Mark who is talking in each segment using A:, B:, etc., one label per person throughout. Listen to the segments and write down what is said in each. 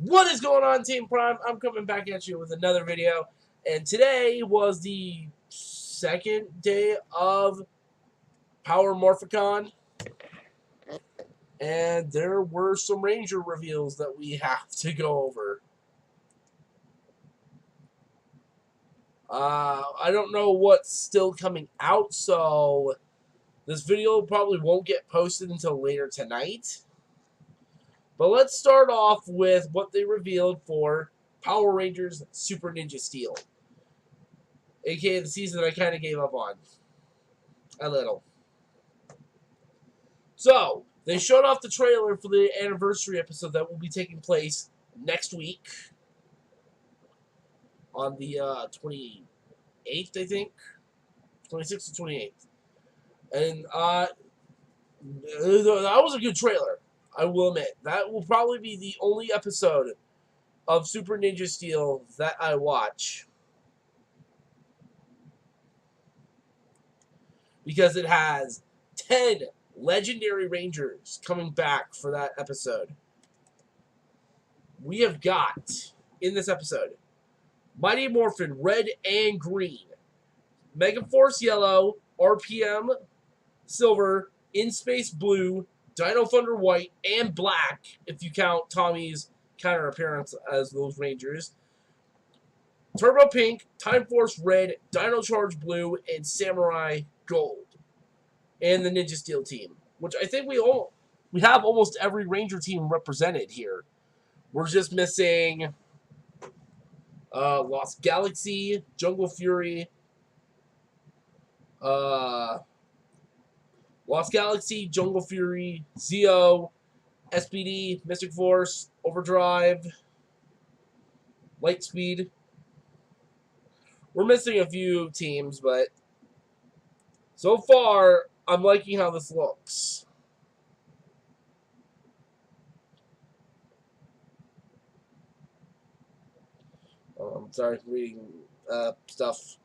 A: What is going on, Team Prime? I'm coming back at you with another video, and today was the second day of Power Morphicon, and there were some Ranger reveals that we have to go over. I don't know what's still coming out, so this video probably won't get posted until later tonight. But let's start off with what they revealed for Power Rangers Super Ninja Steel, aka the season that I kind of gave up on a little. So, they showed off the trailer for the anniversary episode that will be taking place next week on the 28th, I think. 26th or 28th. And that was a good trailer, I will admit. That will probably be the only episode of Super Ninja Steel that I watch, because it has 10 legendary Rangers coming back for that episode. We have got, in this episode, Mighty Morphin Red and Green, Mega Force Yellow, RPM Silver, In Space Blue, Dino Thunder White, and Black, if you count Tommy's counter appearance as those Rangers, Turbo Pink, Time Force Red, Dino Charge Blue, and Samurai Gold, and the Ninja Steel team, which I think we have almost every Ranger team represented here. We're just missing Lost Galaxy, Jungle Fury, Lost Galaxy, Jungle Fury, Zeo, SPD, Mystic Force, Overdrive, Lightspeed. We're missing a few teams, but so far, I'm liking how this looks. I'm sorry, reading stuff.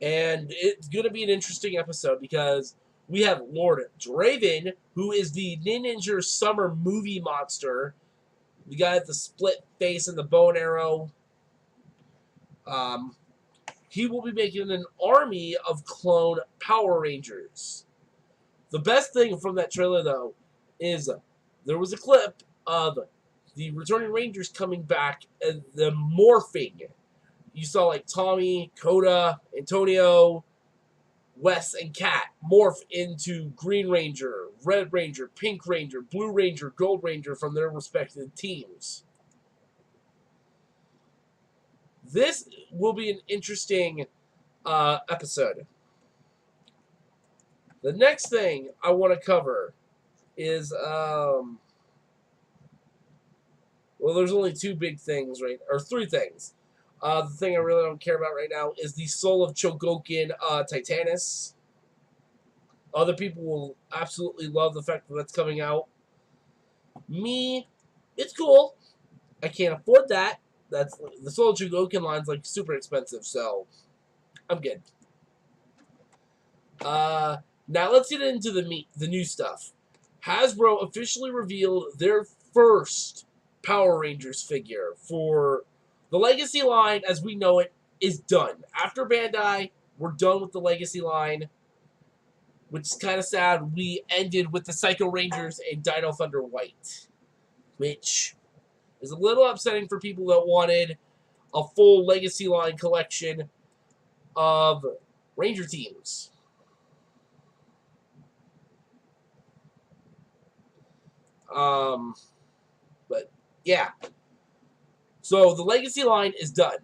A: And it's going to be an interesting episode because we have Lord Draven, who is the Ninja Summer movie monster. The guy with the split face and the bow and arrow. He will be making an army of clone Power Rangers. The best thing from that trailer, though, is there was a clip of the returning Rangers coming back and the morphing. You saw like Tommy, Coda, Antonio, Wes, and Kat morph into Green Ranger, Red Ranger, Pink Ranger, Blue Ranger, Gold Ranger from their respective teams. This will be an interesting episode. The next thing I want to cover is, well, there's only two big things, right? Or three things. The thing I really don't care about right now is the Soul of Chogokin Titanus. Other people will absolutely love the fact that that's coming out. Me, it's cool. I can't afford that. That's the Soul of Chogokin line's like super expensive, so I'm good. Now let's get into the new stuff. Hasbro officially revealed their first Power Rangers figure for the Legacy line, as we know it, is done. After Bandai, we're done with the Legacy line, which is kind of sad. We ended with the Psycho Rangers and Dino Thunder White, which is a little upsetting for people that wanted a full Legacy line collection of Ranger teams. But yeah. So the Legacy line is done.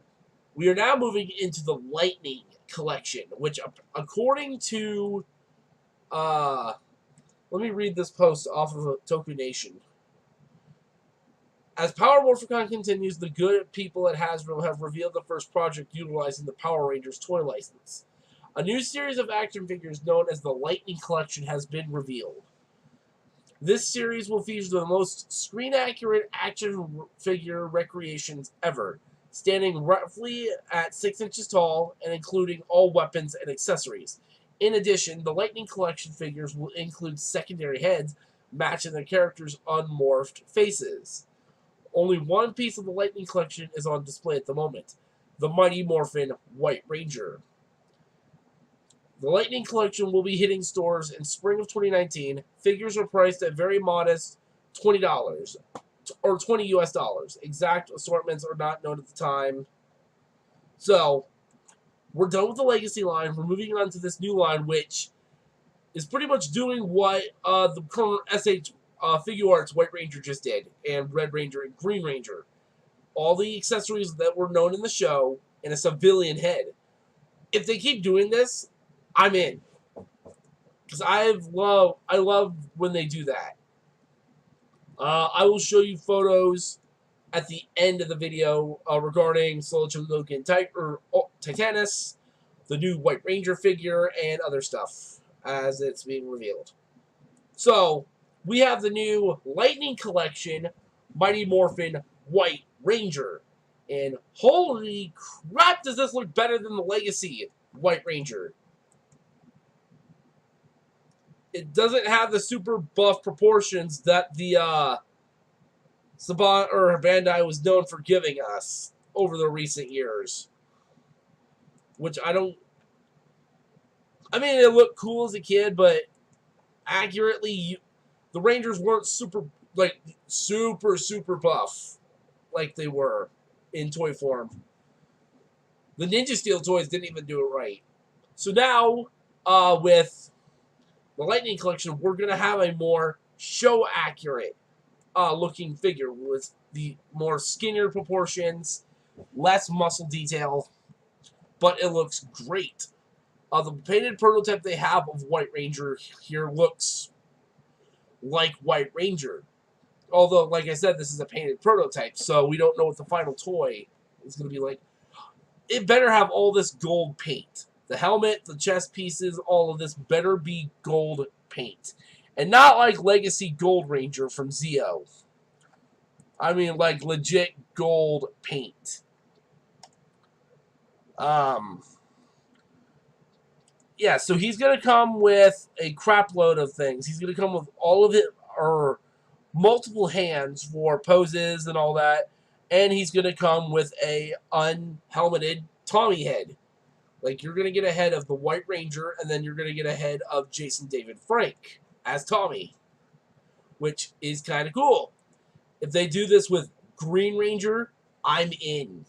A: We are now moving into the Lightning collection, which according to, let me read this post off of Toku Nation. As Power Morphicon continues, the good people at Hasbro have revealed the first project utilizing the Power Rangers toy license. A new series of action figures known as the Lightning Collection has been revealed. This series will feature the most screen-accurate action figure recreations ever, standing roughly at 6 inches tall and including all weapons and accessories. In addition, the Lightning Collection figures will include secondary heads, matching the characters' unmorphed faces. Only one piece of the Lightning Collection is on display at the moment, the Mighty Morphin White Ranger. The Lightning Collection will be hitting stores in spring of 2019. Figures are priced at very modest $20 or 20 US dollars. Exact assortments are not known at the time. So, we're done with the Legacy line. We're moving on to this new line, which is pretty much doing what the current SH Figure Arts White Ranger just did, and Red Ranger and Green Ranger. All the accessories that were known in the show, and a civilian head. If they keep doing this, I'm in. Because I love when they do that. I will show you photos at the end of the video regarding Logan Titanus, the new White Ranger figure, and other stuff as it's being revealed. So, we have the new Lightning Collection, Mighty Morphin White Ranger. And holy crap, does this look better than the Legacy White Ranger. It doesn't have the super buff proportions that the Saban or Bandai was known for giving us over the recent years. Which I mean, it looked cool as a kid, but accurately, the Rangers weren't super buff like they were in toy form. The Ninja Steel toys didn't even do it right. So now, with the Lightning Collection, we're going to have a more show-accurate looking figure with the more skinnier proportions, less muscle detail, but it looks great. The painted prototype they have of White Ranger here looks like White Ranger. Although, like I said, this is a painted prototype, so we don't know what the final toy is going to be like. It better have all this gold paint. The helmet, the chest pieces, all of this better be gold paint. And not like Legacy Gold Ranger from Zeo. I mean, like legit gold paint. Yeah, so he's going to come with a crap load of things. He's going to come with all of it, or multiple hands for poses and all that. And he's going to come with a unhelmeted Tommy head. Like, you're going to get a head of the White Ranger, and then you're going to get a head of Jason David Frank as Tommy, which is kind of cool. If they do this with Green Ranger, I'm in.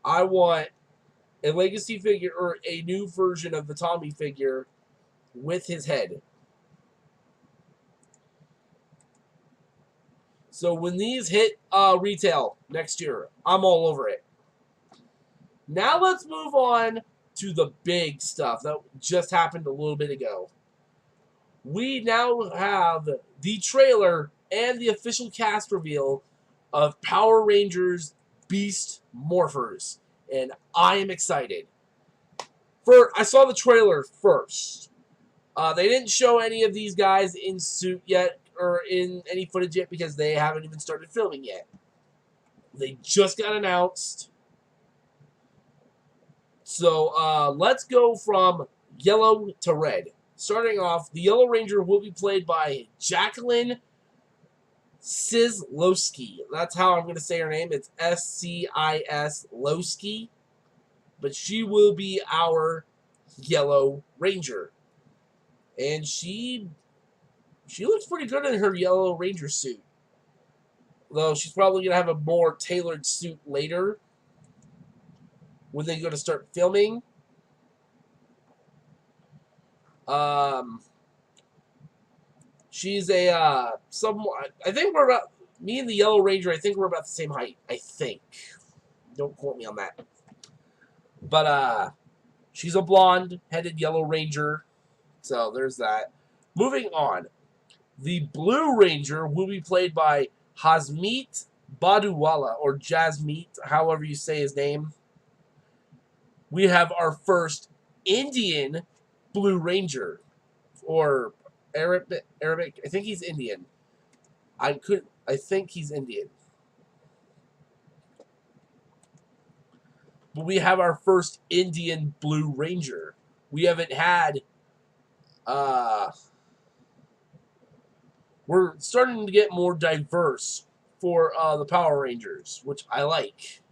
A: I want a Legacy figure or a new version of the Tommy figure with his head. So when these hit retail next year, I'm all over it. Now let's move on to the big stuff that just happened a little bit ago. We now have the trailer and the official cast reveal of Power Rangers Beast Morphers, and I am excited. I saw the trailer first. They didn't show any of these guys in suit yet, or in any footage yet, because they haven't even started filming yet. They just got announced. So let's go from yellow to red. Starting off, the Yellow Ranger will be played by Jacqueline Sislowski. That's how I'm going to say her name. It's Sislowski. But she will be our Yellow Ranger. And she looks pretty good in her Yellow Ranger suit. Though she's probably going to have a more tailored suit later when they go to start filming. She's a somewhat. I think we're about, me and the Yellow Ranger, I think we're about the same height. I think. Don't quote me on that. But she's a blonde-headed Yellow Ranger. So there's that. Moving on. The Blue Ranger will be played by Hasmeet Baduwala, or Jasmeet, however you say his name. We have our first Indian Blue Ranger, or Arabic. I think he's Indian. I think he's Indian. But we have our first Indian Blue Ranger. We haven't had we're starting to get more diverse for the Power Rangers, which I like.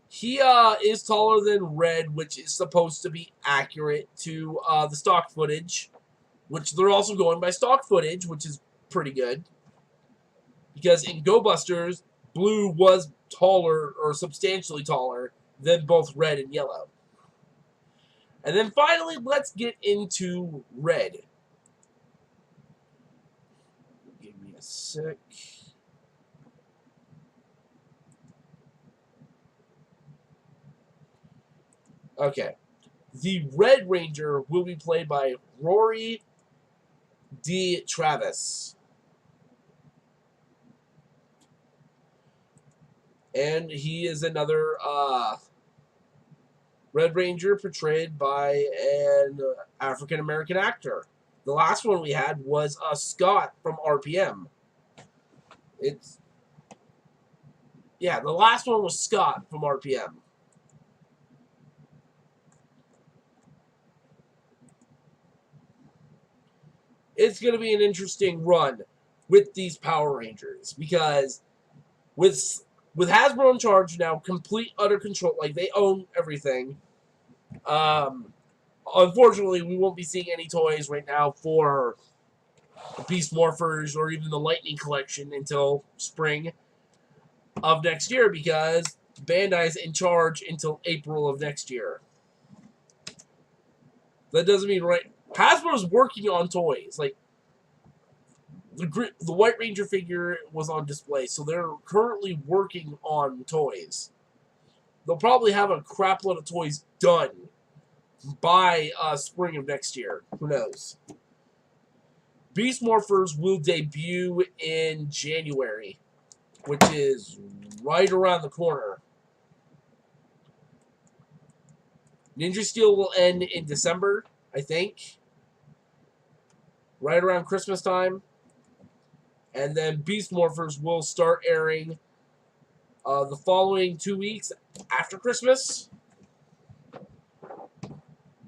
A: He is taller than Red, which is supposed to be accurate to the stock footage, which they're also going by stock footage, which is pretty good. Because in Go Busters, Blue was taller or substantially taller than both Red and Yellow. And then finally, let's get into Red. Give me a sec. Okay. The Red Ranger will be played by Rory D. Travis. And he is another Red Ranger portrayed by an African-American actor. The last one we had was Scott from RPM. The last one was Scott from RPM. It's going to be an interesting run with these Power Rangers because with Hasbro in charge now, complete utter control, like they own everything. Unfortunately, we won't be seeing any toys right now for Beast Morphers or even the Lightning collection until spring of next year because Bandai's in charge until April of next year. That doesn't mean Hasbro's working on toys. Like the White Ranger figure was on display, so they're currently working on toys. They'll probably have a crap load of toys done by spring of next year. Who knows? Beast Morphers will debut in January, which is right around the corner. Ninja Steel will end in December, I think. Right around Christmas time. And then Beast Morphers will start airing the following 2 weeks after Christmas.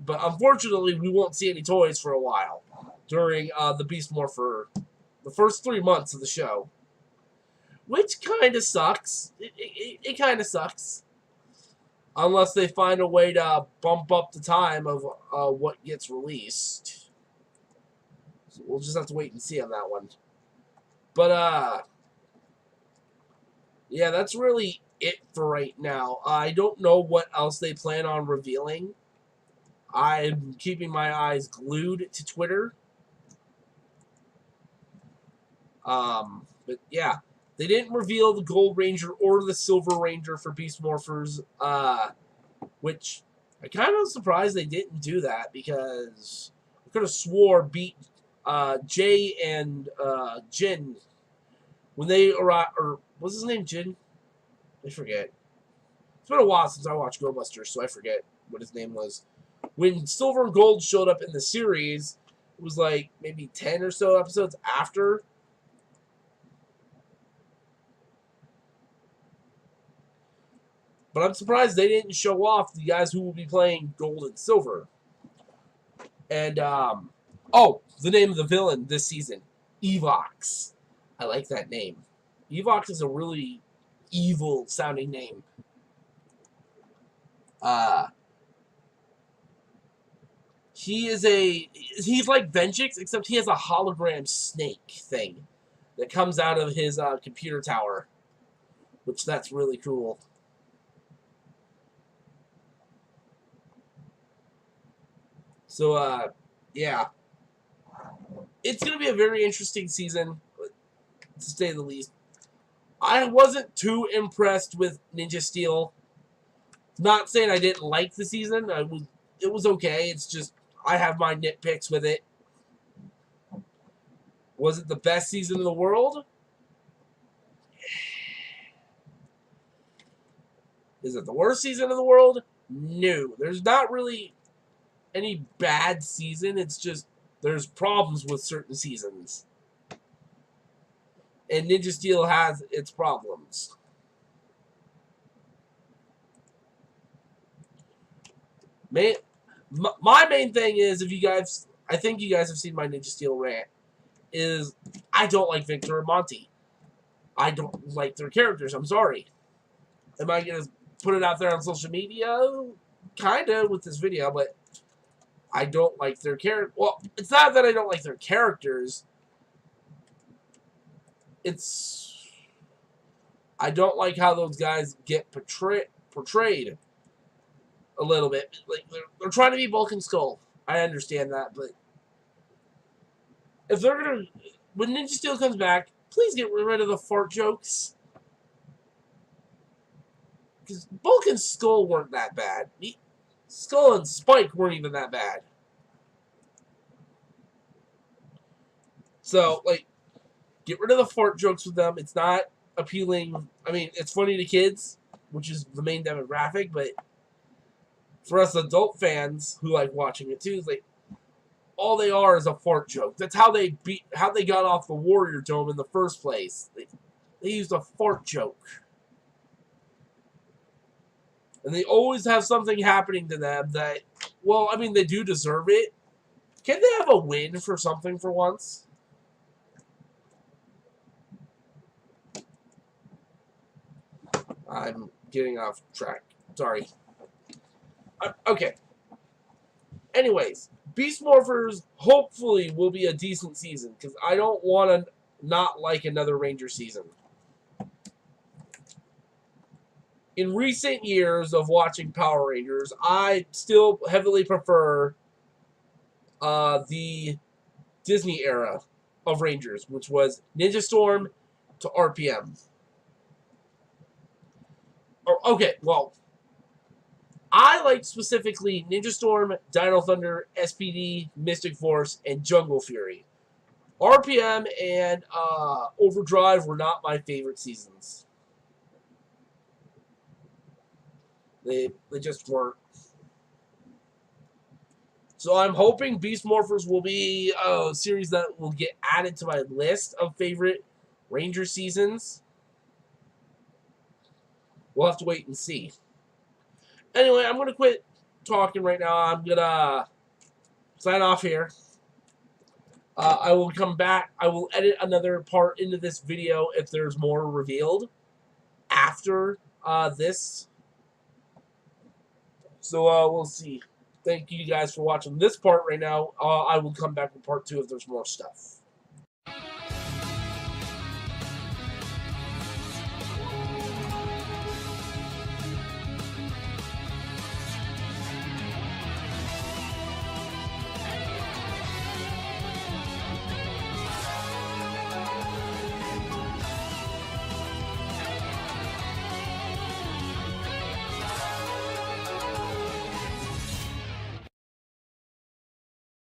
A: But unfortunately, we won't see any toys for a while during the Beast Morpher, the first 3 months of the show. Which kind of sucks. It kind of sucks. Unless they find a way to bump up the time of what gets released. So we'll just have to wait and see on that one. But, yeah, that's really it for right now. I don't know what else they plan on revealing. I'm keeping my eyes glued to Twitter. But, yeah. They didn't reveal the Gold Ranger or the Silver Ranger for Beast Morphers, which I kind of surprised they didn't do that because I could have swore Jay and Jin when they arrived, or what's his name, Jin? I forget. It's been a while since I watched Go Busters, so I forget what his name was. When Silver and Gold showed up in the series, it was like maybe 10 or so episodes after. But I'm surprised they didn't show off the guys who will be playing Gold and Silver. And, the name of the villain this season, Evox. I like that name. Evox is a really evil-sounding name. He's like Vengeance, except he has a hologram snake thing that comes out of his computer tower, which that's really cool. So, yeah. It's going to be a very interesting season, to say the least. I wasn't too impressed with Ninja Steel. Not saying I didn't like the season. It was okay. It's just, I have my nitpicks with it. Was it the best season in the world? Is it the worst season in the world? No. There's not really any bad season. It's just there's problems with certain seasons. And Ninja Steel has its problems. My main thing is, if you guys, I think you guys have seen my Ninja Steel rant, is I don't like Victor and Monty. I don't like their characters. I'm sorry. Am I going to put it out there on social media? Kind of with this video, but I don't like their character. Well, it's not that I don't like their characters. It's I don't like how those guys get portrayed a little bit. Like they're trying to be Bulk and Skull. I understand that, but if they're gonna, when Ninja Steel comes back, please get rid of the fart jokes. Because Bulk and Skull weren't that bad. Skull and Spike weren't even that bad. So, like, get rid of the fart jokes with them. It's not appealing. I mean, it's funny to kids, which is the main demographic, but for us adult fans who like watching it too, it's like all they are is a fart joke. That's how they got off the Warrior Dome in the first place. They used a fart joke. And they always have something happening to them that, well, I mean, they do deserve it. Can't they have a win for something for once? I'm getting off track. Sorry. Okay. Anyways, Beast Morphers hopefully will be a decent season, because I don't want to not like another Ranger season. In recent years of watching Power Rangers, I still heavily prefer the Disney era of Rangers, which was Ninja Storm to RPM. Okay, well, I liked specifically Ninja Storm, Dino Thunder, SPD, Mystic Force, and Jungle Fury. RPM and Overdrive were not my favorite seasons. They just weren't. So I'm hoping Beast Morphers will be a series that will get added to my list of favorite Ranger seasons. We'll have to wait and see. Anyway, I'm going to quit talking right now. I'm going to sign off here. I will come back. I will edit another part into this video if there's more revealed after this. So we'll see. Thank you guys for watching this part right now. I will come back with part 2 if there's more stuff.